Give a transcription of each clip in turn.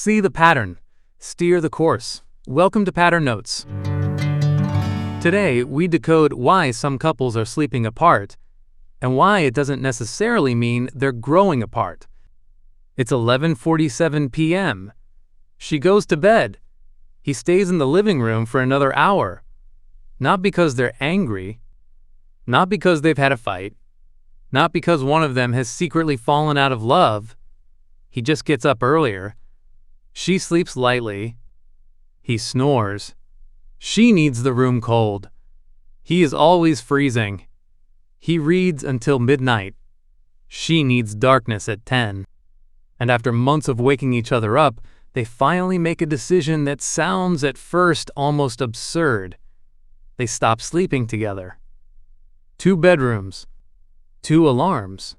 See the pattern. Steer the course. Welcome to Pattern Notes. Today, we decode why some couples are sleeping apart and why it doesn't necessarily mean they're growing apart. It's 11:47 p.m. She goes to bed. He stays in the living room for another hour. Not because they're angry, not because they've had a fight, not because one of them has secretly fallen out of love. He just gets up earlier. She sleeps lightly. He snores. She needs the room cold. He is always freezing. He reads until midnight. She needs darkness at 10. And after months of waking each other up, they finally make a decision that sounds at first almost absurd. They stop sleeping together. 2 bedrooms, 2 alarms,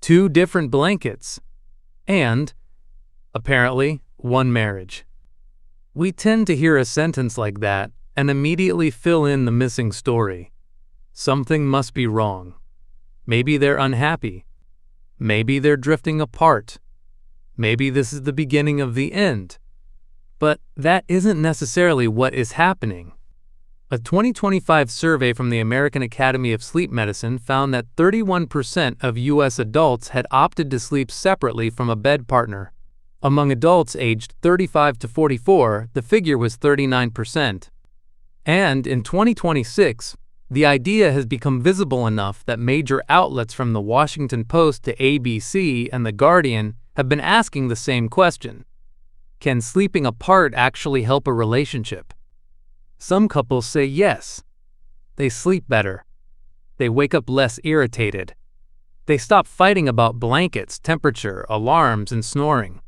2 different blankets, and, apparently, 1 marriage. We tend to hear a sentence like that and immediately fill in the missing story. Something must be wrong. Maybe they're unhappy. Maybe they're drifting apart. Maybe this is the beginning of the end. But that isn't necessarily what is happening. A 2025 survey from the American Academy of Sleep Medicine found that 31% of U.S. adults had opted to sleep separately from a bed partner. Among adults aged 35 to 44, the figure was 39%. And in 2026, the idea has become visible enough that major outlets from the Washington Post to ABC and The Guardian have been asking the same question. Can sleeping apart actually help a relationship? Some couples say yes. They sleep better. They wake up less irritated. They stop fighting about blankets, temperature, alarms, and snoring.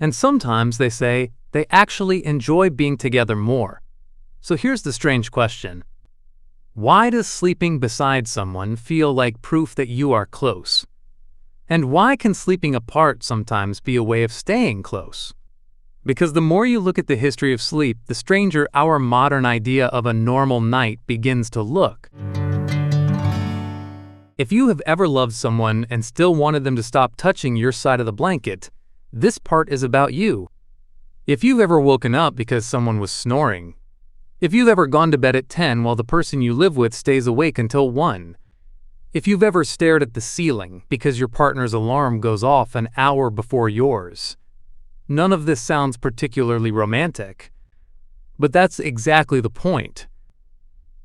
And sometimes they say they actually enjoy being together more. So here's the strange question. Why does sleeping beside someone feel like proof that you are close? And why can sleeping apart sometimes be a way of staying close? Because the more you look at the history of sleep, the stranger our modern idea of a normal night begins to look. If you have ever loved someone and still wanted them to stop touching your side of the blanket, this part is about you. If you've ever woken up because someone was snoring, if you've ever gone to bed at 10 while the person you live with stays awake until 1, if you've ever stared at the ceiling because your partner's alarm goes off an hour before yours, none of this sounds particularly romantic. But that's exactly the point.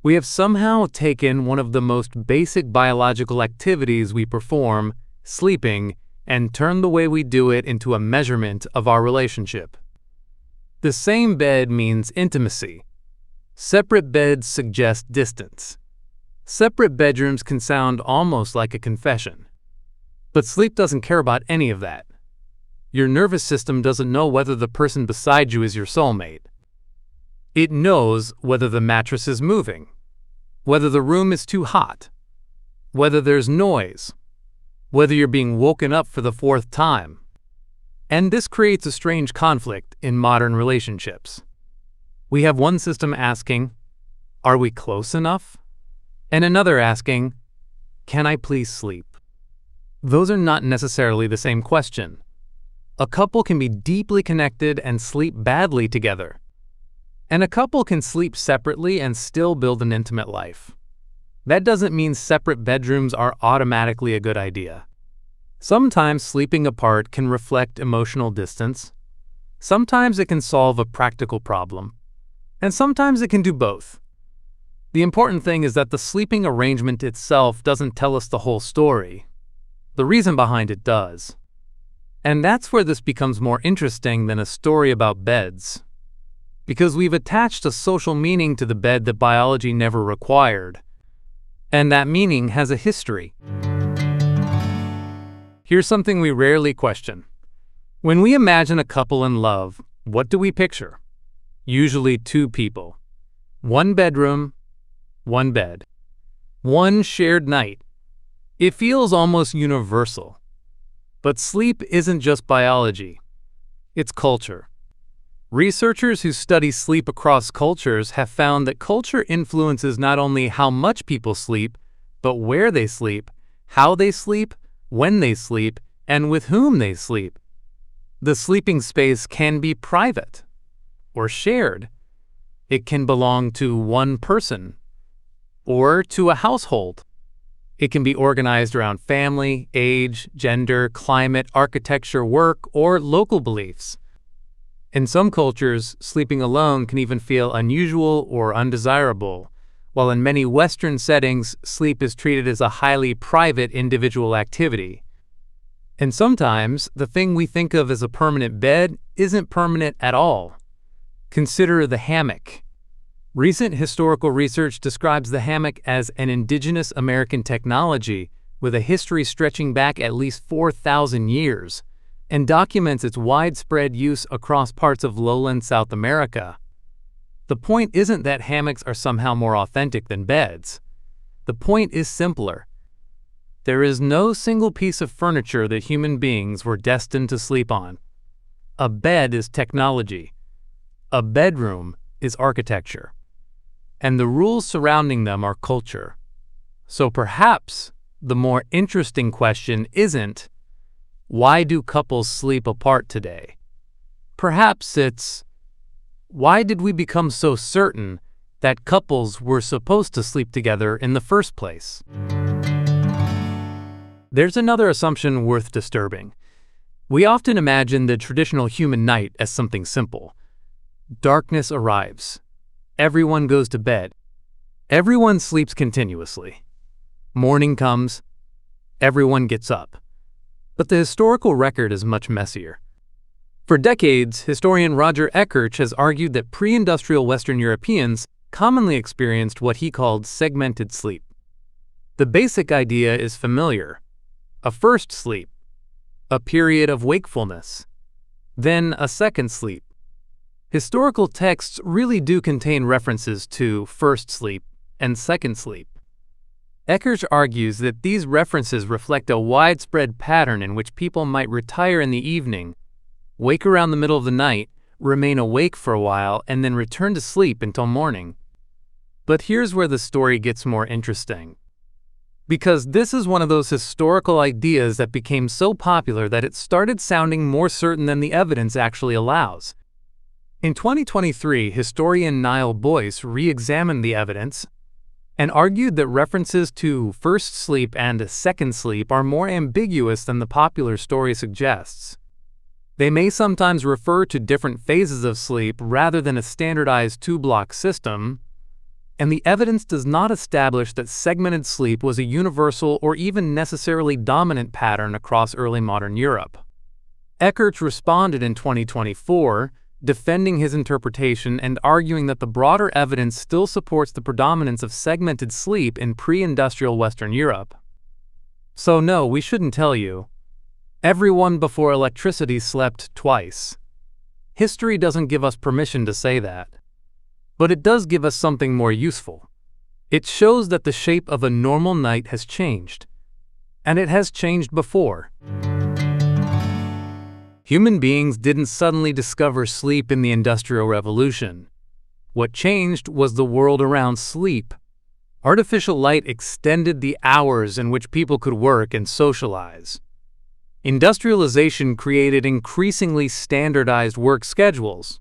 We have somehow taken one of the most basic biological activities we perform, sleeping, and turned the way we do it into a measurement of our relationship. The same bed means intimacy. Separate beds suggest distance. Separate bedrooms can sound almost like a confession. But sleep doesn't care about any of that. Your nervous system doesn't know whether the person beside you is your soulmate. It knows whether the mattress is moving, whether the room is too hot, whether there's noise, whether you're being woken up for the 4th time. And this creates a strange conflict in modern relationships. We have one system asking, "Are we close enough?" and another asking, "Can I please sleep?" Those are not necessarily the same question. A couple can be deeply connected and sleep badly together. And a couple can sleep separately and still build an intimate life. That doesn't mean separate bedrooms are automatically a good idea. Sometimes sleeping apart can reflect emotional distance. Sometimes it can solve a practical problem. And sometimes it can do both. The important thing is that the sleeping arrangement itself doesn't tell us the whole story. The reason behind it does. And that's where this becomes more interesting than a story about beds. Because we've attached a social meaning to the bed that biology never required. And that meaning has a history. Here's something we rarely question. When we imagine a couple in love, what do we picture? Usually 2 people. 1 bedroom, 1 bed. 1 shared night. It feels almost universal. But sleep isn't just biology. It's culture. Researchers who study sleep across cultures have found that culture influences not only how much people sleep, but where they sleep, how they sleep, when they sleep, and with whom they sleep. The sleeping space can be private or shared. It can belong to one person or to a household. It can be organized around family, age, gender, climate, architecture, work, or local beliefs. In some cultures, sleeping alone can even feel unusual or undesirable, while in many Western settings, sleep is treated as a highly private individual activity. And sometimes, the thing we think of as a permanent bed isn't permanent at all. Consider the hammock. Recent historical research describes the hammock as an indigenous American technology with a history stretching back at least 4,000 years, and documents its widespread use across parts of lowland South America. The point isn't that hammocks are somehow more authentic than beds. The point is simpler. There is no single piece of furniture that human beings were destined to sleep on. A bed is technology. A bedroom is architecture. And the rules surrounding them are culture. So perhaps the more interesting question isn't, why do couples sleep apart today? Perhaps it's, why did we become so certain that couples were supposed to sleep together in the first place? There's another assumption worth disturbing. We often imagine the traditional human night as something simple. Darkness arrives. Everyone goes to bed. Everyone sleeps continuously. Morning comes. Everyone gets up. But the historical record is much messier. For decades, historian Roger Eckerch has argued that pre-industrial Western Europeans commonly experienced what he called segmented sleep. The basic idea is familiar. A first sleep, a period of wakefulness, then a second sleep. Historical texts really do contain references to first sleep and second sleep. Eckerch argues that these references reflect a widespread pattern in which people might retire in the evening, wake around the middle of the night, remain awake for a while, and then return to sleep until morning. But here's where the story gets more interesting. Because this is one of those historical ideas that became so popular that it started sounding more certain than the evidence actually allows. In 2023, historian Niall Boyce re-examined the evidence and argued that references to first sleep and second sleep are more ambiguous than the popular story suggests. They may sometimes refer to different phases of sleep rather than a standardized two-block system, and the evidence does not establish that segmented sleep was a universal or even necessarily dominant pattern across early modern Europe. Eckerch responded in 2024, defending his interpretation and arguing that the broader evidence still supports the predominance of segmented sleep in pre-industrial Western Europe. So no, we shouldn't tell you. Everyone before electricity slept twice. History doesn't give us permission to say that. But it does give us something more useful. It shows that the shape of a normal night has changed. And it has changed before. Human beings didn't suddenly discover sleep in the Industrial Revolution. What changed was the world around sleep. Artificial light extended the hours in which people could work and socialize. Industrialization created increasingly standardized work schedules.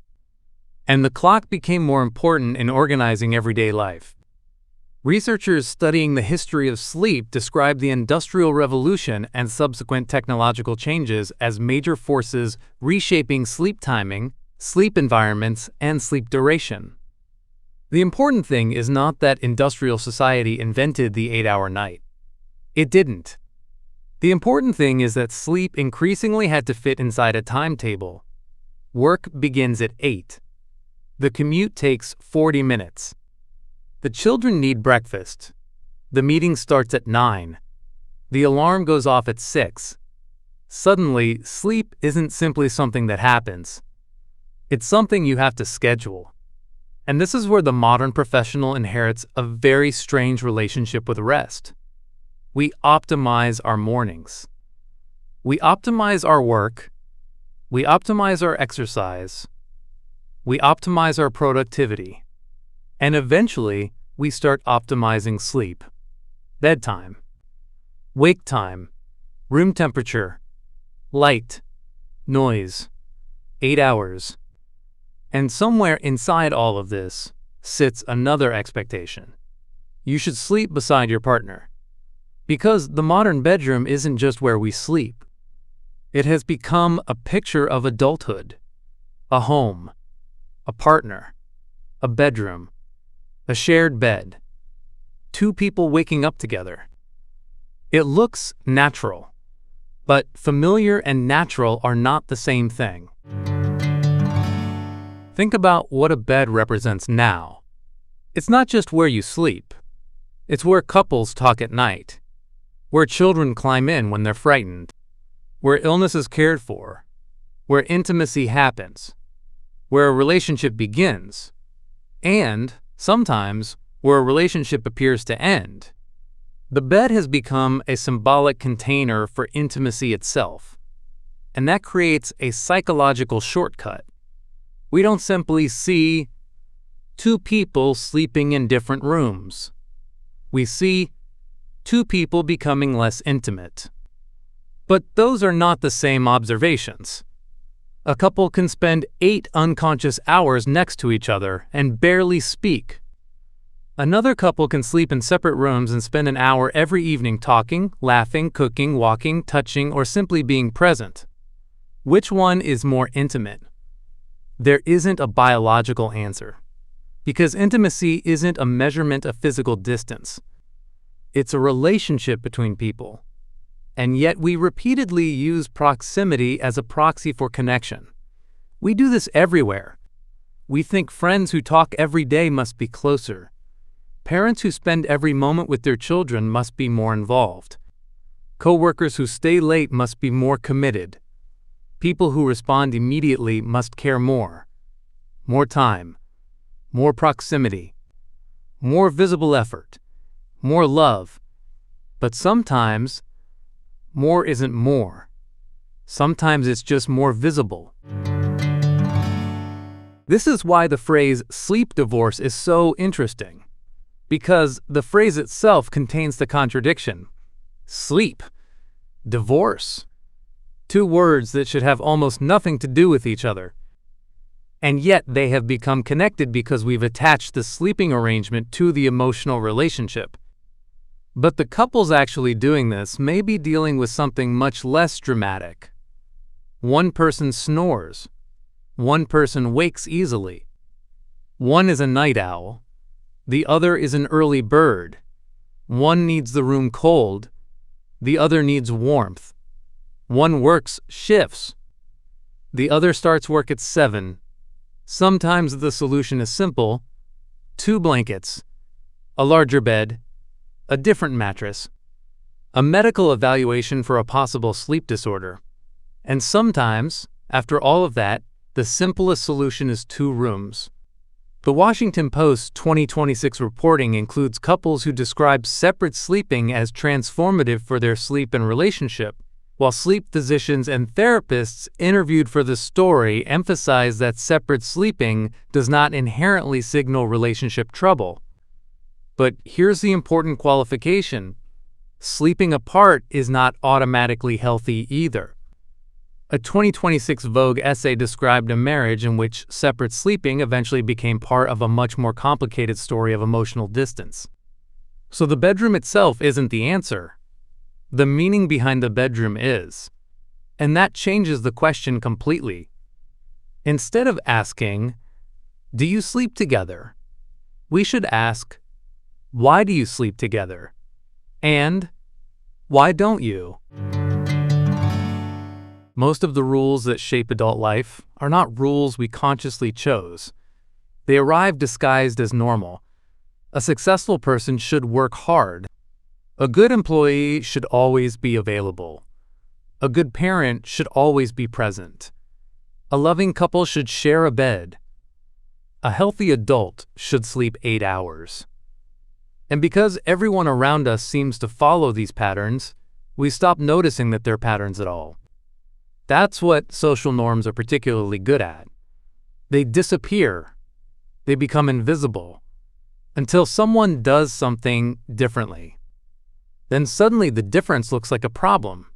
And the clock became more important in organizing everyday life. Researchers studying the history of sleep describe the Industrial Revolution and subsequent technological changes as major forces reshaping sleep timing, sleep environments, and sleep duration. The important thing is not that industrial society invented the 8-hour night. It didn't. The important thing is that sleep increasingly had to fit inside a timetable. Work begins at 8. The commute takes 40 minutes. The children need breakfast. The meeting starts at 9. The alarm goes off at 6. Suddenly, sleep isn't simply something that happens. It's something you have to schedule. And this is where the modern professional inherits a very strange relationship with rest. We optimize our mornings. We optimize our work. We optimize our exercise. We optimize our productivity. And eventually, we start optimizing sleep. Bedtime, wake time, room temperature, light, noise. 8 hours. And somewhere inside all of this sits another expectation. You should sleep beside your partner. Because the modern bedroom isn't just where we sleep. It has become a picture of adulthood. A home, a partner, a bedroom, a shared bed, two people waking up together. It looks natural, but familiar and natural are not the same thing. Think about what a bed represents now. It's not just where you sleep. It's where couples talk at night, where children climb in when they're frightened, where illness is cared for, where intimacy happens, where a relationship begins, and, sometimes, where a relationship appears to end. The bed has become a symbolic container for intimacy itself, and that creates a psychological shortcut. We don't simply see two people sleeping in different rooms. We see two people becoming less intimate. But those are not the same observations. A couple can spend 8 unconscious hours next to each other and barely speak. Another couple can sleep in separate rooms and spend an hour every evening talking, laughing, cooking, walking, touching, or simply being present. Which one is more intimate? There isn't a biological answer, because intimacy isn't a measurement of physical distance. It's a relationship between people. And yet we repeatedly use proximity as a proxy for connection. We do this everywhere. We think friends who talk every day must be closer. Parents who spend every moment with their children must be more involved. Co-workers who stay late must be more committed. People who respond immediately must care more. More time, more proximity, more visible effort, more love. But sometimes, more isn't more. Sometimes it's just more visible. This is why the phrase sleep divorce is so interesting. Because the phrase itself contains the contradiction. Sleep. Divorce. Two words that should have almost nothing to do with each other. And yet they have become connected because we've attached the sleeping arrangement to the emotional relationship. But the couples actually doing this may be dealing with something much less dramatic. One person snores. One person wakes easily. One is a night owl. The other is an early bird. One needs the room cold. The other needs warmth. One works shifts. The other starts work at 7. Sometimes the solution is simple. 2 blankets, a larger bed, a different mattress, a medical evaluation for a possible sleep disorder. And sometimes, after all of that, the simplest solution is 2 rooms. The Washington Post's 2026 reporting includes couples who describe separate sleeping as transformative for their sleep and relationship, while sleep physicians and therapists interviewed for the story emphasize that separate sleeping does not inherently signal relationship trouble. But here's the important qualification. Sleeping apart is not automatically healthy either. A 2026 Vogue essay described a marriage in which separate sleeping eventually became part of a much more complicated story of emotional distance. So the bedroom itself isn't the answer. The meaning behind the bedroom is. And that changes the question completely. Instead of asking, "Do you sleep together?" we should ask, "Why do you sleep together?" And, "Why don't you?" Most of the rules that shape adult life are not rules we consciously chose. They arrive disguised as normal. A successful person should work hard. A good employee should always be available. A good parent should always be present. A loving couple should share a bed. A healthy adult should sleep 8 hours. And because everyone around us seems to follow these patterns, we stop noticing that they're patterns at all. That's what social norms are particularly good at. They disappear. They become invisible until someone does something differently. Then suddenly the difference looks like a problem.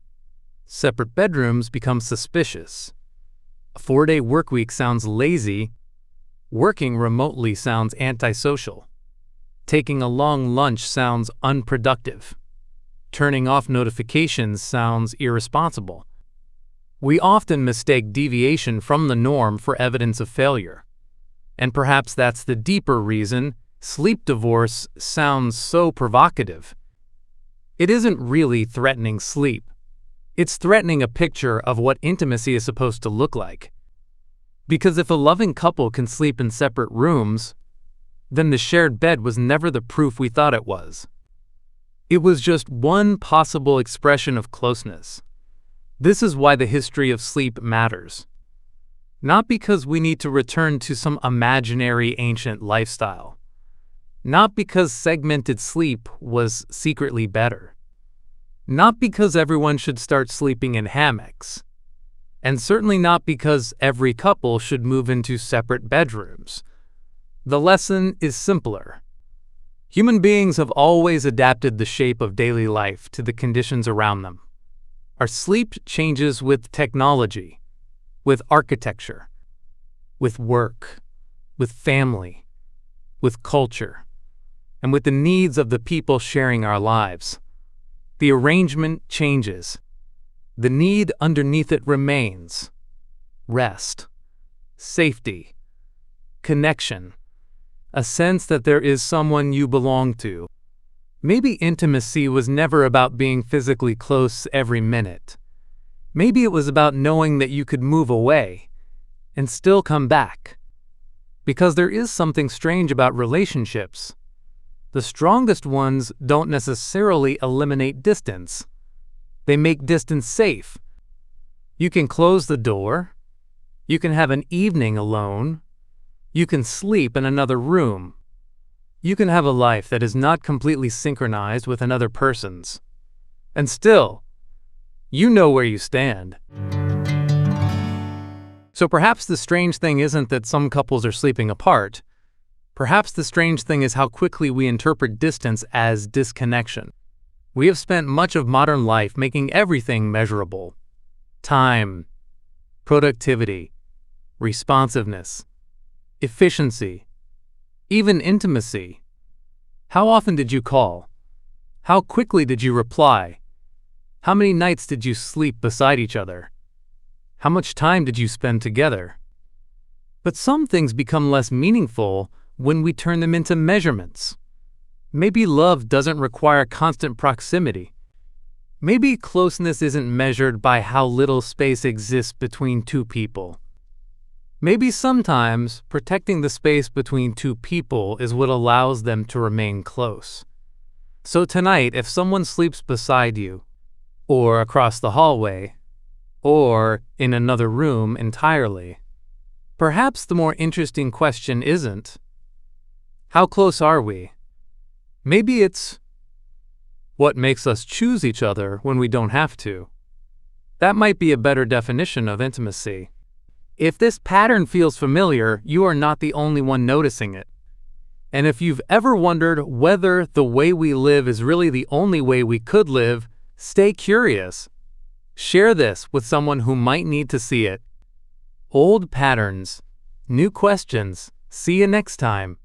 Separate bedrooms become suspicious. A A 4-day workweek sounds lazy. Working remotely sounds antisocial. Taking a long lunch sounds unproductive. Turning off notifications sounds irresponsible. We often mistake deviation from the norm for evidence of failure. And perhaps that's the deeper reason sleep divorce sounds so provocative. It isn't really threatening sleep. It's threatening a picture of what intimacy is supposed to look like. Because if a loving couple can sleep in separate rooms, then the shared bed was never the proof we thought it was. It was just one possible expression of closeness. This is why the history of sleep matters. Not because we need to return to some imaginary ancient lifestyle. Not because segmented sleep was secretly better. Not because everyone should start sleeping in hammocks. And certainly not because every couple should move into separate bedrooms. The lesson is simpler. Human beings have always adapted the shape of daily life to the conditions around them. Our sleep changes with technology, with architecture, with work, with family, with culture, and with the needs of the people sharing our lives. The arrangement changes. The need underneath it remains. Rest, safety, connection, a sense that there is someone you belong to. Maybe intimacy was never about being physically close every minute. Maybe it was about knowing that you could move away and still come back. Because there is something strange about relationships. The strongest ones don't necessarily eliminate distance. They make distance safe. You can close the door. You can have an evening alone. You can sleep in another room. You can have a life that is not completely synchronized with another person's. And still, you know where you stand. So perhaps the strange thing isn't that some couples are sleeping apart. Perhaps the strange thing is how quickly we interpret distance as disconnection. We have spent much of modern life making everything measurable. Time, productivity, responsiveness, efficiency, even intimacy. How often did you call? How quickly did you reply? How many nights did you sleep beside each other? How much time did you spend together? But some things become less meaningful when we turn them into measurements. Maybe love doesn't require constant proximity. Maybe closeness isn't measured by how little space exists between two people. Maybe sometimes protecting the space between two people is what allows them to remain close. So tonight, if someone sleeps beside you, or across the hallway, or in another room entirely, perhaps the more interesting question isn't, how close are we? Maybe it's, what makes us choose each other when we don't have to? That might be a better definition of intimacy. If this pattern feels familiar, you are not the only one noticing it. And if you've ever wondered whether the way we live is really the only way we could live, stay curious. Share this with someone who might need to see it. Old patterns, new questions. See you next time.